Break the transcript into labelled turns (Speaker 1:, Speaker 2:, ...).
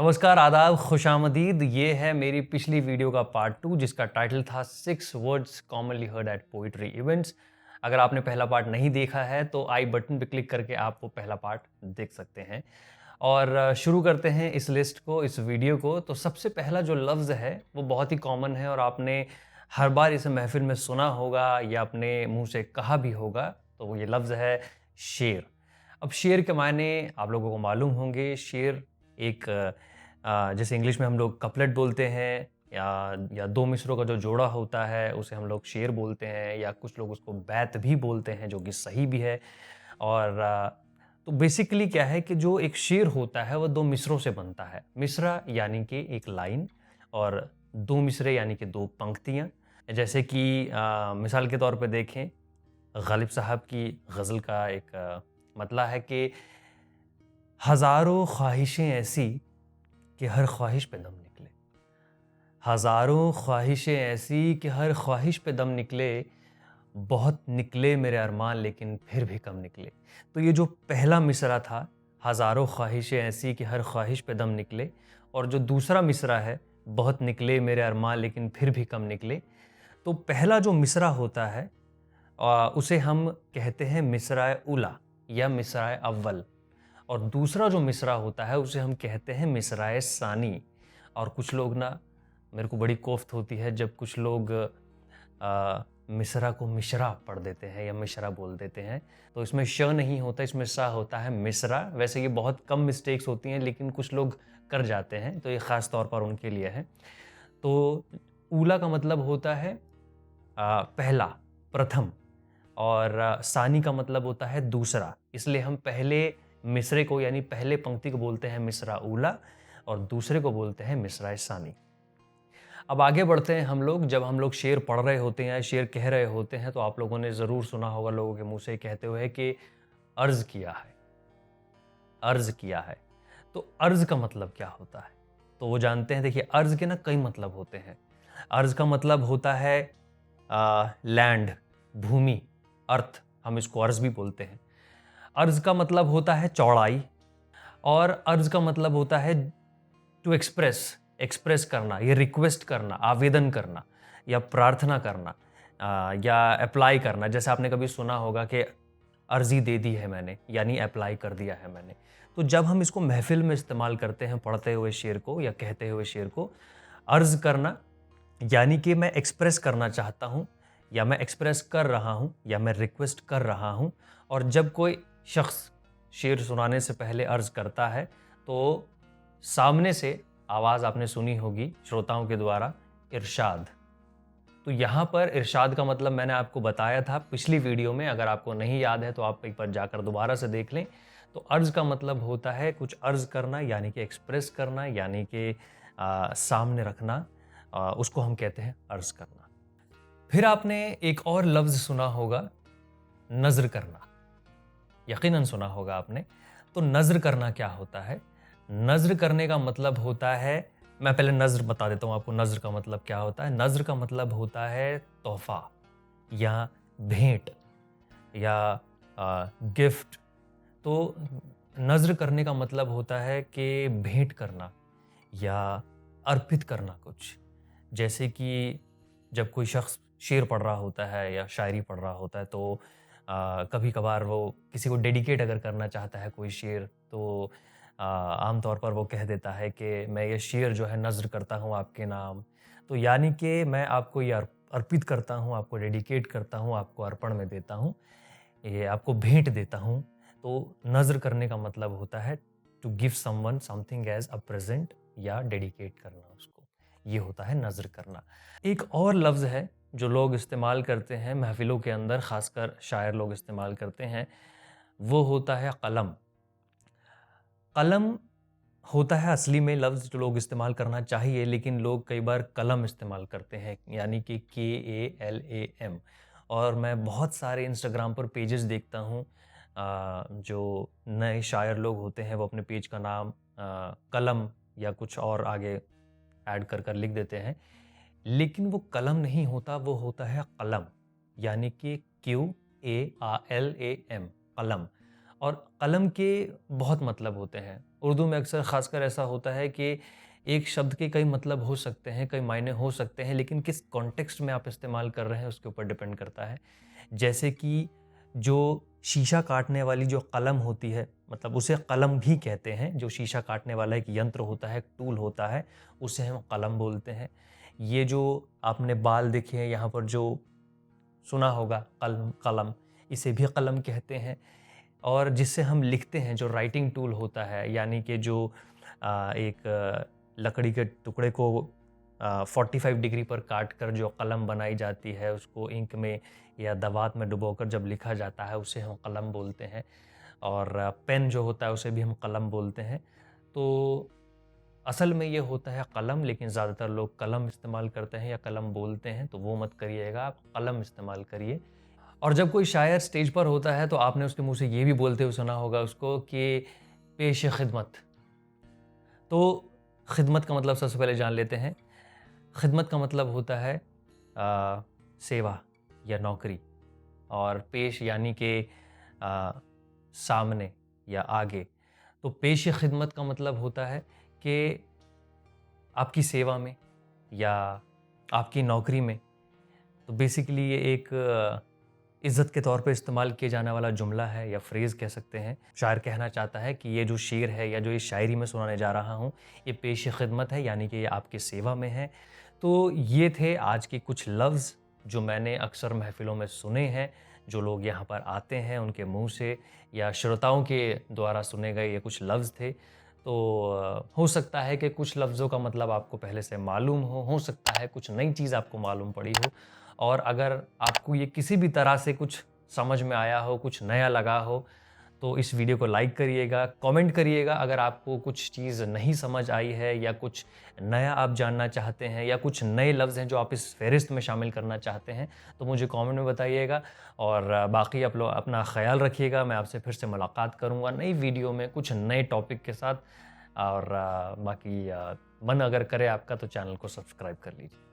Speaker 1: नमस्कार, आदाब, खुशामदीद। ये है मेरी पिछली वीडियो का पार्ट 2 जिसका टाइटल था 6 words commonly heard at poetry events. अगर आपने पहला पार्ट नहीं देखा है तो आई बटन पे क्लिक करके आप वो पहला पार्ट देख सकते हैं। और शुरू करते हैं इस लिस्ट को, इस वीडियो को। तो सबसे पहला जो लफ्ज़ है वो बहुत ही कॉमन है और आपने हर बार इसे महफ़िल में सुना होगा या अपने मुँह से कहा भी होगा। तो वो ये लफ्ज़ है शेर। अब शेर के मायने आप लोगों को मालूम होंगे। शेर एक जैसे इंग्लिश में हम लोग कपलेट बोलते हैं या दो मिसरों का जो जोड़ा होता है उसे हम लोग शेर बोलते हैं, या कुछ लोग उसको बैत भी बोलते हैं जो कि सही भी है। और तो बेसिकली क्या है कि जो एक शेर होता है वो दो मिसरों से बनता है। मिसरा यानी कि एक लाइन, और दो मिसरे यानी कि दो पंक्तियाँ। जैसे कि मिसाल के तौर पे देखें, गालिब साहब की गज़ल का एक मतला है कि हज़ारों ख्वाहिशें ऐसी कि हर ख्वाहिश पे दम निकले। हज़ारों ख्वाहिशें ऐसी कि हर ख्वाहिश पे दम निकले, बहुत निकले मेरे अरमान लेकिन फिर भी कम निकले। तो ये जो पहला मिसरा था, हज़ारों ख्वाहिशें ऐसी कि हर ख्वाहिश पे दम निकले, और जो दूसरा मिसरा है, बहुत निकले मेरे अरमान लेकिन फिर भी कम निकले। तो पहला जो मिसरा होता है उसे हम कहते हैं मिसराए उला या मिसराए अव्वल, और दूसरा जो मिसरा होता है उसे हम कहते हैं मिसराए सानी। और कुछ लोग ना, मेरे को बड़ी कोफ्त होती है जब कुछ लोग मिसरा को मिशरा पढ़ देते हैं या मिशरा बोल देते हैं। तो इसमें श नहीं होता, इसमें सा होता है, मिसरा। वैसे ये बहुत कम मिस्टेक्स होती हैं लेकिन कुछ लोग कर जाते हैं, तो ये ख़ास तौर पर उनके लिए है। तो ऊला का मतलब होता है पहला, प्रथम, और सानी का मतलब होता है दूसरा। इसलिए हम पहले मिसरे को यानी पहले पंक्ति को बोलते हैं मिसरा ऊला, और दूसरे को बोलते हैं मिसरा सानी। अब आगे बढ़ते हैं हम लोग। जब हम लोग शेर पढ़ रहे होते हैं या शेर कह रहे होते हैं तो आप लोगों ने ज़रूर सुना होगा लोगों के मुंह से कहते हुए कि अर्ज़ किया है, अर्ज़ किया है। तो अर्ज़ का मतलब क्या होता है? तो वो जानते हैं। देखिए, अर्ज़ के ना कई मतलब होते हैं। अर्ज़ का मतलब होता है लैंड, भूमि, अर्थ, हम इसको अर्ज़ भी बोलते हैं। अर्ज़ का मतलब होता है चौड़ाई, और अर्ज़ का मतलब होता है टू एक्सप्रेस, एक्सप्रेस करना, ये रिक्वेस्ट करना, आवेदन करना या प्रार्थना करना, या अप्लाई करना। जैसे आपने कभी सुना होगा कि अर्ज़ी दे दी है मैंने, यानी अप्लाई कर दिया है मैंने। तो जब हम इसको महफ़िल में इस्तेमाल करते हैं पढ़ते हुए शेर को या कहते हुए शेर को, अर्ज़ करना यानी कि मैं एक्सप्रेस करना चाहता हूँ, या मैं एक्सप्रेस कर रहा हूँ, या मैं रिक्वेस्ट कर रहा हूँ। और जब कोई शख्स शेर सुनाने से पहले अर्ज़ करता है तो सामने से आवाज़ आपने सुनी होगी श्रोताओं के द्वारा, इरशाद। तो यहाँ पर इरशाद का मतलब मैंने आपको बताया था पिछली वीडियो में। अगर आपको नहीं याद है तो आप एक बार जाकर दोबारा से देख लें। तो अर्ज़ का मतलब होता है कुछ अर्ज़ करना, यानी कि एक्सप्रेस करना, यानी कि सामने रखना। उसको हम कहते हैं अर्ज़ करना। फिर आपने एक और लफ्ज़ सुना होगा, नज़्र करना। यकीनन सुना होगा आपने। तो नज़्र करना क्या होता है? नज़्र करने का मतलब होता है, मैं पहले नज़्र बता देता हूँ आपको नज़्र का मतलब क्या होता है। नज़्र का मतलब होता है तोहफ़ा या भेंट या गिफ्ट। तो नज़्र करने का मतलब होता है कि भेंट करना या अर्पित करना कुछ। जैसे कि जब कोई शख्स शेर पढ़ रहा होता है या शायरी पढ़ रहा होता है तो कभी कभार वो किसी को डेडिकेट अगर करना चाहता है कोई शेर, तो आम तौर पर वो कह देता है कि मैं ये शेर जो है नज़्र करता हूँ आपके नाम। तो यानी कि मैं आपको ये अर्पित करता हूँ, आपको डेडिकेट करता हूँ, आपको अर्पण में देता हूँ, ये आपको भेंट देता हूँ। तो नज़्र करने का मतलब होता है to give someone something as a present, या डेडिकेट करना उसको। ये होता है नज़्र करना। एक और लफ्ज़ है जो लोग इस्तेमाल करते हैं महफ़िलों के अंदर, ख़ासकर शायर लोग इस्तेमाल करते हैं, वो होता है कलम। कलम होता है असली में लफ्ज़ जो लोग इस्तेमाल करना चाहिए, लेकिन लोग कई बार कलम इस्तेमाल करते हैं, यानी कि KALAM। और मैं बहुत सारे इंस्टाग्राम पर पेजेस देखता हूँ, जो नए शायर लोग होते हैं वो अपने पेज का नाम कलम या कुछ और आगे ऐड कर कर लिख देते हैं। लेकिन वो कलम नहीं होता, वो होता है कलम, यानी कि QALAM, कलम। और कलम के बहुत मतलब होते हैं। उर्दू में अक्सर ख़ासकर ऐसा होता है कि एक शब्द के कई मतलब हो सकते हैं, कई मायने हो सकते हैं, लेकिन किस कॉन्टेक्स्ट में आप इस्तेमाल कर रहे हैं उसके ऊपर डिपेंड करता है। जैसे कि जो शीशा काटने वाली जो कलम होती है, मतलब उसे कलम भी कहते हैं। जो शीशा काटने वाला एक यंत्र होता है, एक टूल होता है, उसे हम कलम बोलते हैं। ये जो आपने बाल देखे हैं यहाँ पर, जो सुना होगा कलम कलम, इसे भी कलम कहते हैं। और जिससे हम लिखते हैं, जो राइटिंग टूल होता है, यानी कि जो एक लकड़ी के टुकड़े को 45 डिग्री पर काट कर जो कलम बनाई जाती है, उसको इंक में या दवात में डुबोकर जब लिखा जाता है, उसे हम कलम बोलते हैं। और पेन जो होता है उसे भी हम कलम बोलते हैं। तो असल में ये होता है कलम, लेकिन ज़्यादातर लोग कलम इस्तेमाल करते हैं या कलम बोलते हैं, तो वो मत करिएगा, आप कलम इस्तेमाल करिए। और जब कोई शायर स्टेज पर होता है तो आपने उसके मुँह से ये भी बोलते हुए सुना होगा उसको कि पेश खिदमत। तो खिदमत का मतलब सबसे पहले जान लेते हैं। खिदमत का मतलब होता है सेवा या नौकरी, और पेश यानी कि सामने या आगे। तो पेश खिदमत का मतलब होता है कि आपकी सेवा में या आपकी नौकरी में। तो बेसिकली ये एक इज़्ज़त के तौर पे इस्तेमाल किए जाने वाला जुमला है या फ्रेज़ कह सकते हैं। शायर कहना चाहता है कि ये जो शेर है या जो ये शायरी मैं सुनाने जा रहा हूँ, ये पेश खिदमत है, यानी कि ये आपकी सेवा में है। तो ये थे आज के कुछ लफ्ज़ जो मैंने अक्सर महफ़िलों में सुने हैं। जो लोग यहाँ पर आते हैं उनके मुँह से या श्रोताओं के द्वारा सुने गए ये कुछ लफ्ज़ थे। तो हो सकता है कि कुछ लफ्ज़ों का मतलब आपको पहले से मालूम हो सकता है कुछ नई चीज़ आपको मालूम पड़ी हो। और अगर आपको ये किसी भी तरह से कुछ समझ में आया हो, कुछ नया लगा हो, तो इस वीडियो को लाइक करिएगा, कमेंट करिएगा। अगर आपको कुछ चीज़ नहीं समझ आई है या कुछ नया आप जानना चाहते हैं या कुछ नए लफ्ज़ हैं जो आप इस फ़हरिस्त में शामिल करना चाहते हैं, तो मुझे कमेंट में बताइएगा। और बाकी आप लोग अपना ख़्याल रखिएगा। मैं आपसे फिर से मुलाकात करूँगा नई वीडियो में कुछ नए टॉपिक के साथ। और बाकी मन अगर करे आपका तो चैनल को सब्सक्राइब कर लीजिए।